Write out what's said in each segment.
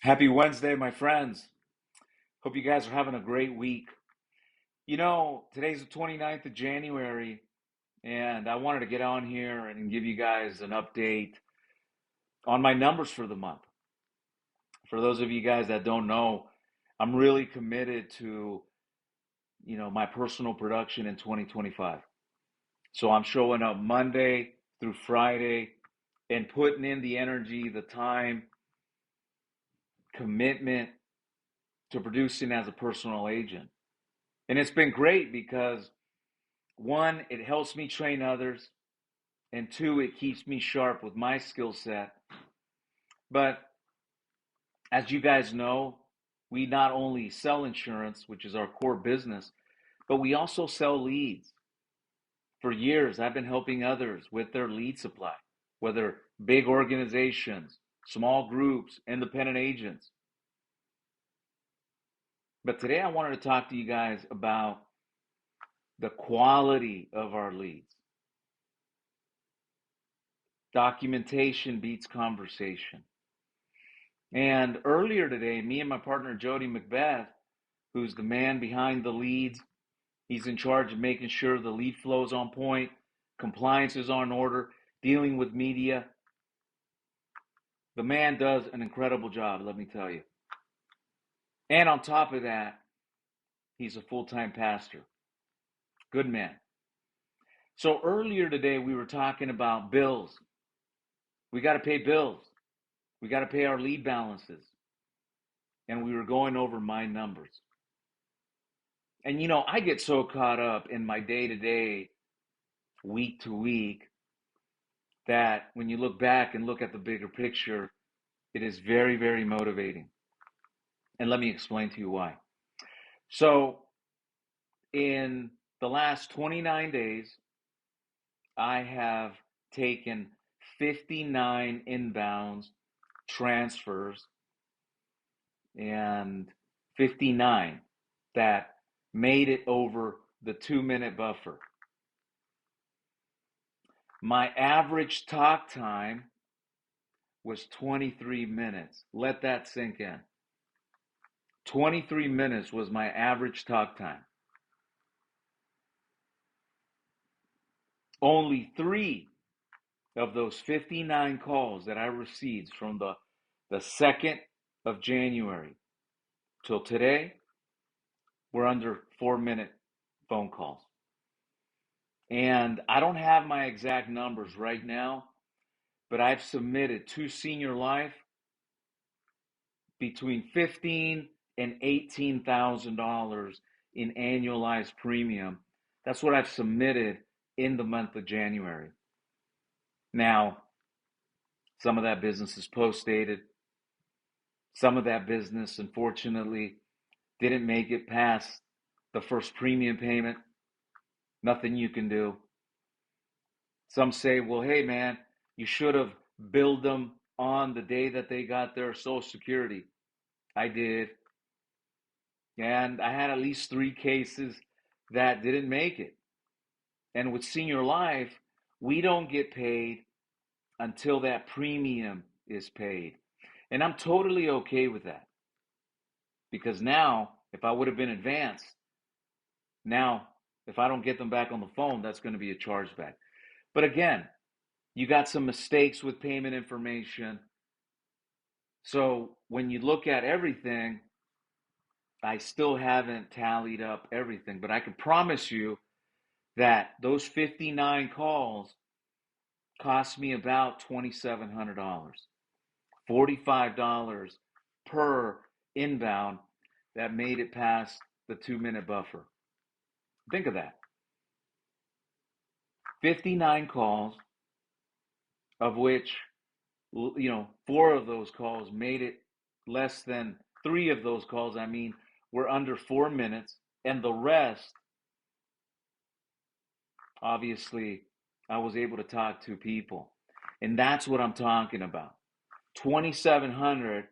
Happy Wednesday, my friends. Hope you guys are having a great week. Today's the 29th of January, and I wanted to get on here and give you guys an update on my numbers for the month. For those of you guys that don't know, I'm really committed to, my personal production in 2025. So I'm showing up Monday through Friday and putting in the energy, the time, commitment to producing as a personal agent. And it's been great because one, it helps me train others, and two, it keeps me sharp with my skill set. But as you guys know, we not only sell insurance, which is our core business, but we also sell leads. For years, I've been helping others with their lead supply, whether big organizations, small groups, independent agents. But today I wanted to talk to you guys about the quality of our leads. Documentation beats conversation. And earlier today, me and my partner Jody Macbeth, who's the man behind the leads, he's in charge of making sure the lead flow is on point, compliance is on order, dealing with media. The man does an incredible job, let me tell you. And on top of that, he's a full-time pastor. Good man. So earlier today, we were talking about bills. We got to pay bills. We got to pay our lead balances. And we were going over my numbers. And I get so caught up in my day-to-day, week to week, that when you look back and look at the bigger picture, it is very, very motivating. And let me explain to you why. So in the last 29 days, I have taken 59 inbounds, transfers, and 59 that made it over the 2-minute buffer. My average talk time was 23 minutes. Let that sink in. 23 minutes was my average talk time. Only 3 of those 59 calls that I received from the 2nd of January till today were under 4-minute phone calls. And I don't have my exact numbers right now, but I've submitted to Senior Life between $15,000 and $18,000 in annualized premium. That's what I've submitted in the month of January. Now, some of that business is post-dated. Some of that business, unfortunately, didn't make it past the first premium payment. Nothing you can do. Some say, well, hey, man, you should have billed them on the day that they got their Social Security. I did. And I had at least 3 cases that didn't make it. And with Senior Life, we don't get paid until that premium is paid. And I'm totally okay with that. Because now, if I would have been advanced, now, if I don't get them back on the phone, that's going to be a chargeback. But again, you got some mistakes with payment information. So when you look at everything, I still haven't tallied up everything. But I can promise you that those 59 calls cost me about $2,700, $45 per inbound that made it past the 2-minute buffer. Think of that. 59 calls, of which, 4 of those calls made it less than 3 of those calls, were under 4 minutes. And the rest, obviously, I was able to talk to people. And that's what I'm talking about. 2,700,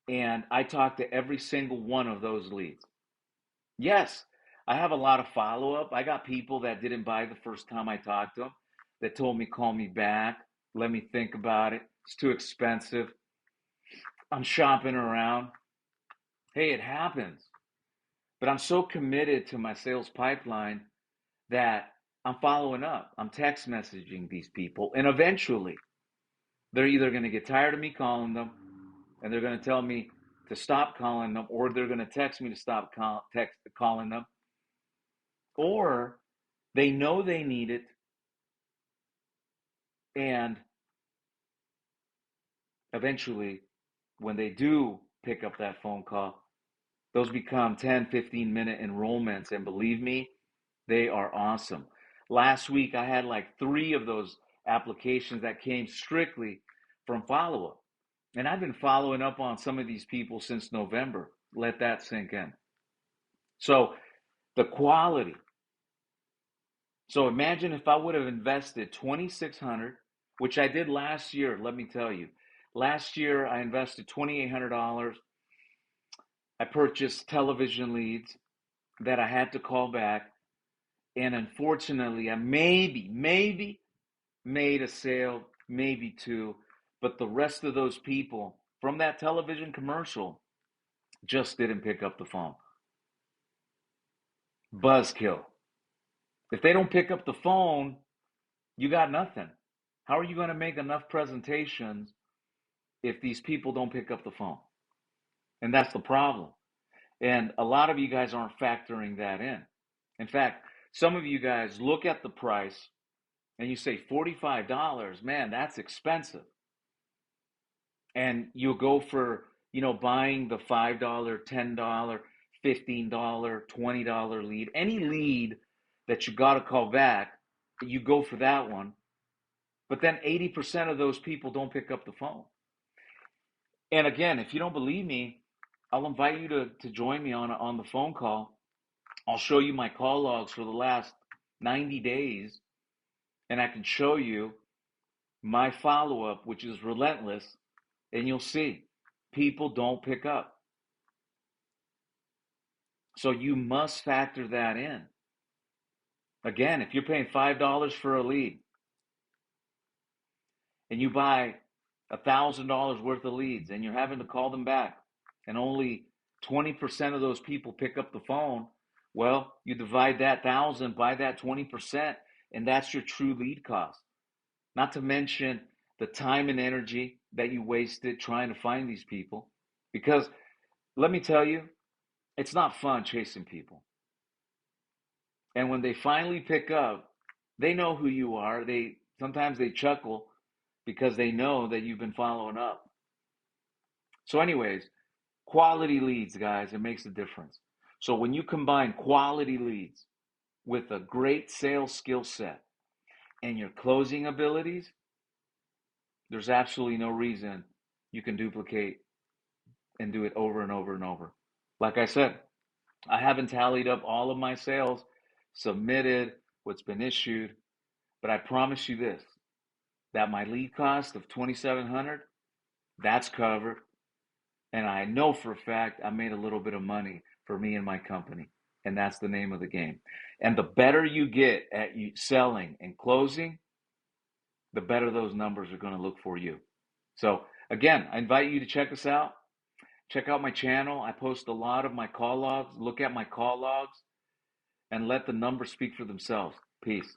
and I talked to every single one of those leads. Yes, I have a lot of follow-up. I got people that didn't buy the first time I talked to them that told me, call me back, let me think about it. It's too expensive. I'm shopping around. Hey, it happens. But I'm so committed to my sales pipeline that I'm following up. I'm text messaging these people. And eventually, they're either going to get tired of me calling them and they're going to tell me to stop calling them, or they're going to text me to stop calling them, or they know they need it. And eventually, when they do pick up that phone call, those become 10, 15-minute enrollments. And believe me, they are awesome. Last week, I had like 3 of those applications that came strictly from follow up. And I've been following up on some of these people since November. Let that sink in. So, the quality. So, imagine if I would have invested 2,600, which I did last year, let me tell you. Last year, I invested $2,800. I purchased television leads that I had to call back. And unfortunately, I maybe made a sale, maybe 2, but the rest of those people from that television commercial just didn't pick up the phone. Buzzkill. If they don't pick up the phone, you got nothing. How are you going to make enough presentations if these people don't pick up the phone? And that's the problem. And a lot of you guys aren't factoring that in. In fact, some of you guys look at the price and you say $45, man, that's expensive. And you'll go for, buying the $5, $10, $15, $20 lead, any lead that you got to call back, you go for that one. But then 80% of those people don't pick up the phone. And again, if you don't believe me, I'll invite you to join me on the phone call. I'll show you my call logs for the last 90 days, and I can show you my follow-up, which is relentless, and you'll see people don't pick up. So you must factor that in. Again, if you're paying $5 for a lead and you buy $1,000 worth of leads and you're having to call them back and only 20% of those people pick up the phone, well, you divide that 1,000 by that 20%, and that's your true lead cost. Not to mention the time and energy that you wasted trying to find these people. Because let me tell you, it's not fun chasing people. And when they finally pick up, they know who you are. Sometimes they chuckle because they know that you've been following up. So anyways, quality leads, guys, it makes a difference. So when you combine quality leads with a great sales skill set and your closing abilities, there's absolutely no reason you can duplicate and do it over and over and over. Like I said, I haven't tallied up all of my sales submitted, what's been issued, but I promise you this, that my lead cost of $2,700, that's covered. And I know for a fact I made a little bit of money for me and my company. And that's the name of the game. And the better you get at selling and closing, the better those numbers are going to look for you. So again, I invite you to check us out. Check out my channel. I post a lot of my call logs. Look at my call logs and let the numbers speak for themselves. Peace.